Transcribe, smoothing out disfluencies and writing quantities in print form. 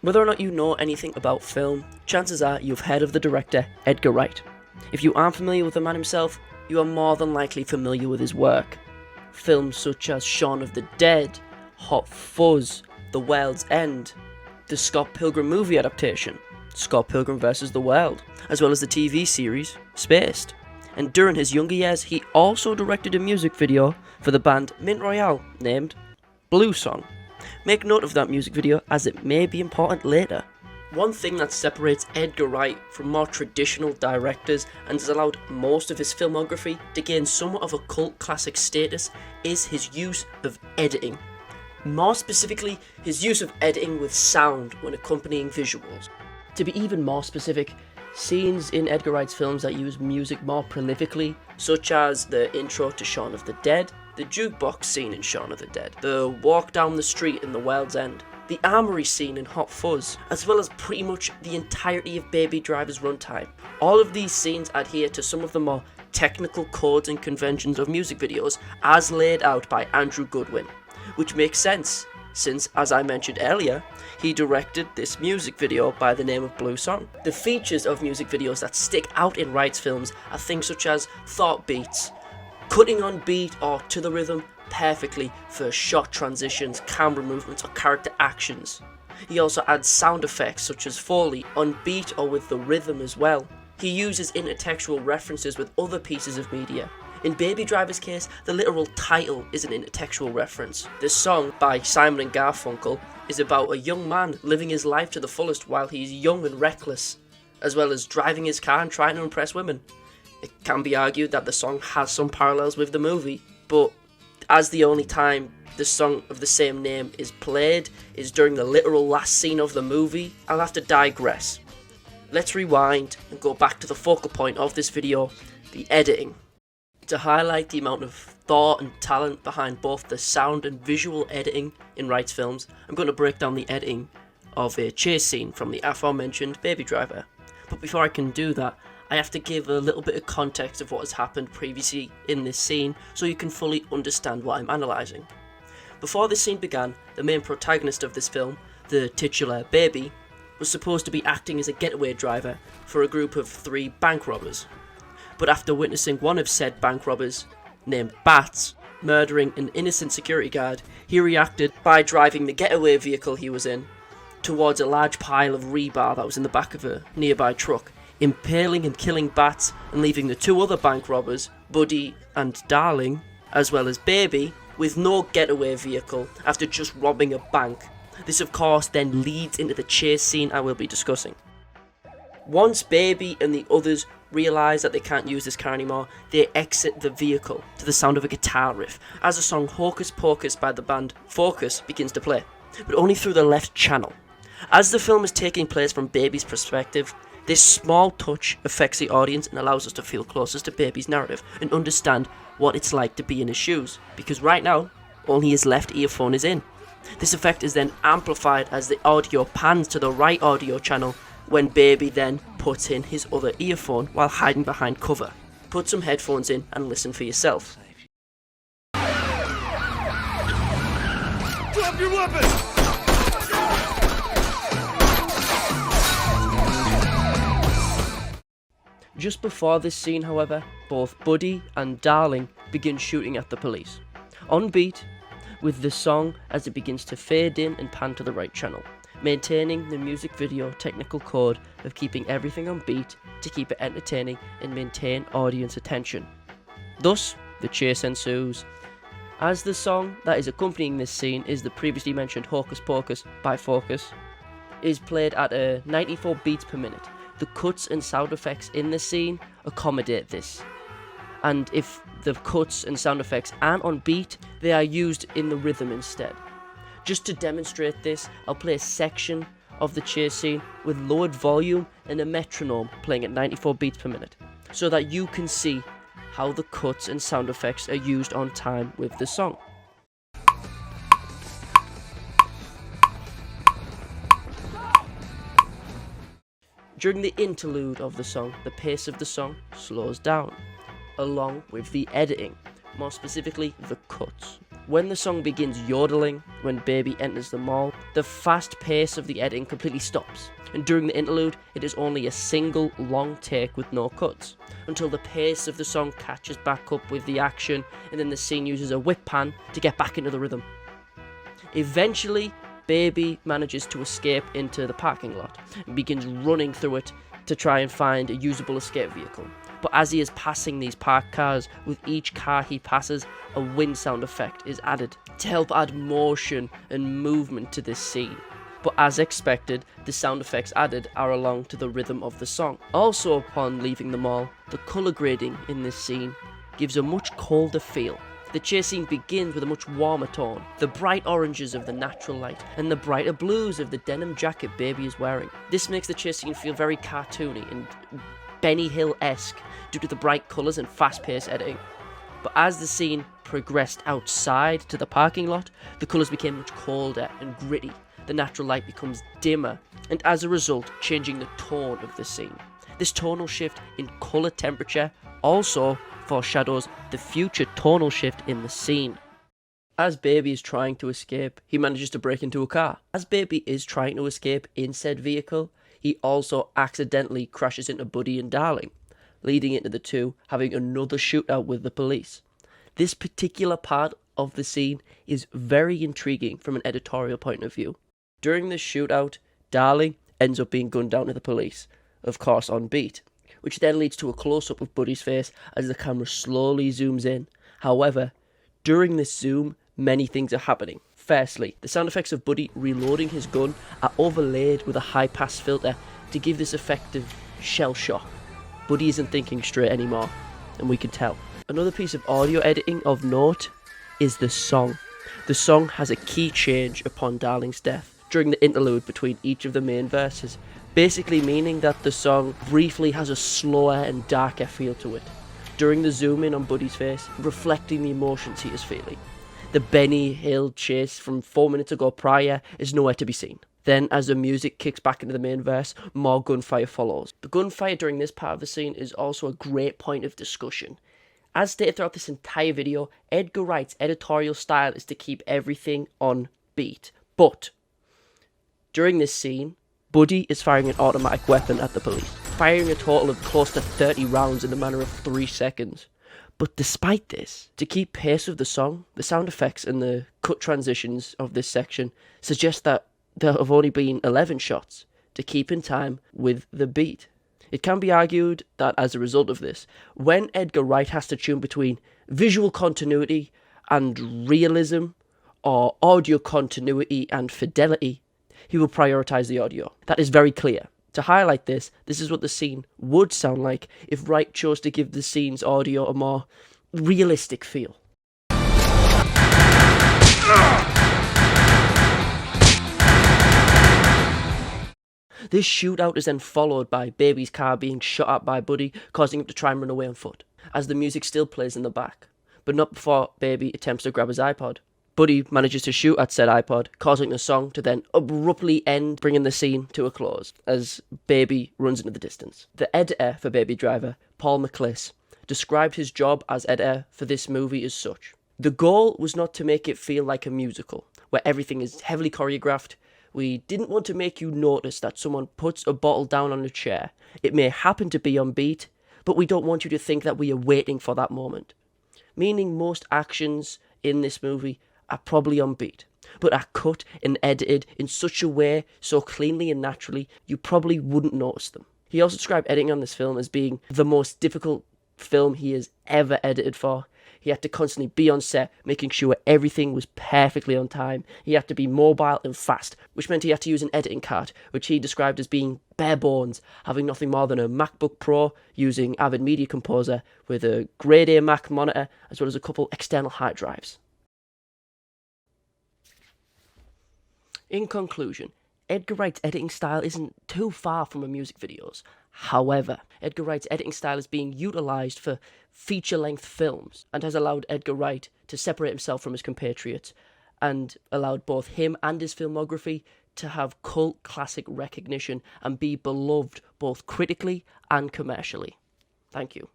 Whether or not you know anything about film, chances are you've heard of the director Edgar Wright. If you aren't familiar with the man himself, you are more than likely familiar with his work. Films such as Shaun of the Dead, Hot Fuzz, The World's End, the Scott Pilgrim movie adaptation, Scott Pilgrim vs. the World, as well as the TV series Spaced. And during his younger years, he also directed a music video for the band Mint Royale named Blue Song. Make note of that music video as it may be important later. One thing that separates Edgar Wright from more traditional directors and has allowed most of his filmography to gain somewhat of a cult classic status is his use of editing. More specifically, his use of editing with sound when accompanying visuals. To be even more specific, scenes in Edgar Wright's films that use music more prolifically, such as the intro to Shaun of the Dead, the jukebox scene in Shaun of the Dead, the walk down the street in The World's End, the armory scene in Hot Fuzz, as well as pretty much the entirety of Baby Driver's runtime. All of these scenes adhere to some of the more technical codes and conventions of music videos as laid out by Andrew Goodwin, which makes sense since, as I mentioned earlier, he directed this music video by the name of Blue Song. The features of music videos that stick out in Wright's films are things such as thought beats, cutting on beat or to the rhythm perfectly for shot transitions, camera movements, or character actions. He also adds sound effects such as Foley on beat or with the rhythm as well. He uses intertextual references with other pieces of media. In Baby Driver's case, the literal title is an intertextual reference. This song by Simon and Garfunkel is about a young man living his life to the fullest while he's young and reckless, as well as driving his car and trying to impress women. It can be argued that the song has some parallels with the movie, but as the only time the song of the same name is played is during the literal last scene of the movie, I'll have to digress. Let's rewind and go back to the focal point of this video, the editing. To highlight the amount of thought and talent behind both the sound and visual editing in Wright's films, I'm going to break down the editing of a chase scene from the aforementioned Baby Driver. But before I can do that, I have to give a little bit of context of what has happened previously in this scene so you can fully understand what I'm analysing. Before this scene began, the main protagonist of this film, the titular Baby, was supposed to be acting as a getaway driver for a group of 3 bank robbers. But after witnessing one of said bank robbers, named Bats, murdering an innocent security guard, he reacted by driving the getaway vehicle he was in towards a large pile of rebar that was in the back of a nearby truck, impaling and killing Bats and leaving the 2 other bank robbers, Buddy and Darling, as well as Baby, with no getaway vehicle after just robbing a bank. This of course then leads into the chase scene I will be discussing. Once Baby and the others realise that they can't use this car anymore, they exit the vehicle to the sound of a guitar riff as the song Hocus Pocus by the band Focus begins to play, but only through the left channel. As the film is taking place from Baby's perspective, this small touch affects the audience and allows us to feel closest to Baby's narrative and understand what it's like to be in his shoes, because right now, only his left earphone is in. This effect is then amplified as the audio pans to the right audio channel when Baby then puts in his other earphone while hiding behind cover. Put some headphones in and listen for yourself. Drop your weapon! Just before this scene, however, both Buddy and Darling begin shooting at the police. On beat, with the song as it begins to fade in and pan to the right channel, maintaining the music video technical code of keeping everything on beat to keep it entertaining and maintain audience attention. Thus, the chase ensues. As the song that is accompanying this scene is the previously mentioned Hocus Pocus by Focus, is played at 94 beats per minute. The cuts and sound effects in the scene accommodate this. And if the cuts and sound effects aren't on beat, they are used in the rhythm instead. Just to demonstrate this, I'll play a section of the chase scene with lowered volume and a metronome playing at 94 beats per minute, so that you can see how the cuts and sound effects are used on time with the song. During the interlude of the song, the pace of the song slows down, along with the editing, more specifically the cuts. When the song begins yodeling, when Baby enters the mall, the fast pace of the editing completely stops, and during the interlude, it is only a single long take with no cuts, until the pace of the song catches back up with the action, and then the scene uses a whip pan to get back into the rhythm. Eventually, Baby manages to escape into the parking lot, and begins running through it to try and find a usable escape vehicle. But as he is passing these parked cars, with each car he passes, a wind sound effect is added to help add motion and movement to this scene. But as expected, the sound effects added are along to the rhythm of the song. Also, upon leaving the mall, the colour grading in this scene gives a much colder feel. The chase scene begins with a much warmer tone, the bright oranges of the natural light, and the brighter blues of the denim jacket Baby is wearing. This makes the chase scene feel very cartoony and Benny Hill-esque due to the bright colours and fast-paced editing. But as the scene progressed outside to the parking lot, the colours became much colder and gritty. The natural light becomes dimmer, and as a result, changing the tone of the scene. This tonal shift in colour temperature also foreshadows the future tonal shift in the scene. As Baby is trying to escape, he manages to break into a car. As Baby is trying to escape in said vehicle, he also accidentally crashes into Buddy and Darling, leading into the two having another shootout with the police. This particular part of the scene is very intriguing from an editorial point of view. During this shootout, Darling ends up being gunned down to the police, of course on beat, which then leads to a close-up of Buddy's face as the camera slowly zooms in. However, during this zoom, many things are happening. Firstly, the sound effects of Buddy reloading his gun are overlaid with a high-pass filter to give this effect of shell shock. Buddy isn't thinking straight anymore, and we can tell. Another piece of audio editing of note is the song. The song has a key change upon Darling's death during the interlude between each of the main verses, basically meaning that the song briefly has a slower and darker feel to it, during the zoom in on Buddy's face, reflecting the emotions he is feeling. The Benny Hill chase from 4 minutes ago prior is nowhere to be seen. Then, as the music kicks back into the main verse, more gunfire follows. The gunfire during this part of the scene is also a great point of discussion. As stated throughout this entire video, Edgar Wright's editorial style is to keep everything on beat. But during this scene, Buddy is firing an automatic weapon at the police, firing a total of close to 30 rounds in the manner of 3 seconds. But despite this, to keep pace with the song, the sound effects and the cut transitions of this section suggest that there have only been 11 shots to keep in time with the beat. It can be argued that as a result of this, when Edgar Wright has to tune between visual continuity and realism, or audio continuity and fidelity, he will prioritise the audio. That is very clear. To highlight this, this is what the scene would sound like if Wright chose to give the scene's audio a more realistic feel. This shootout is then followed by Baby's car being shot at by Buddy, causing him to try and run away on foot, as the music still plays in the back, but not before Baby attempts to grab his iPod. Buddy manages to shoot at said iPod, causing the song to then abruptly end, bringing the scene to a close, as Baby runs into the distance. The editor for Baby Driver, Paul McCliss, described his job as editor for this movie as such. The goal was not to make it feel like a musical, where everything is heavily choreographed. We didn't want to make you notice that someone puts a bottle down on a chair. It may happen to be on beat, but we don't want you to think that we are waiting for that moment. Meaning most actions in this movie are probably on beat, but are cut and edited in such a way, so cleanly and naturally, you probably wouldn't notice them. He also described editing on this film as being the most difficult film he has ever edited for. He had to constantly be on set, making sure everything was perfectly on time. He had to be mobile and fast, which meant he had to use an editing cart, which he described as being bare bones, having nothing more than a MacBook Pro, using Avid Media Composer, with a grade A Mac monitor, as well as a couple external hard drives. In conclusion, Edgar Wright's editing style isn't too far from a music video's. However, Edgar Wright's editing style is being utilised for feature-length films and has allowed Edgar Wright to separate himself from his compatriots and allowed both him and his filmography to have cult classic recognition and be beloved both critically and commercially. Thank you.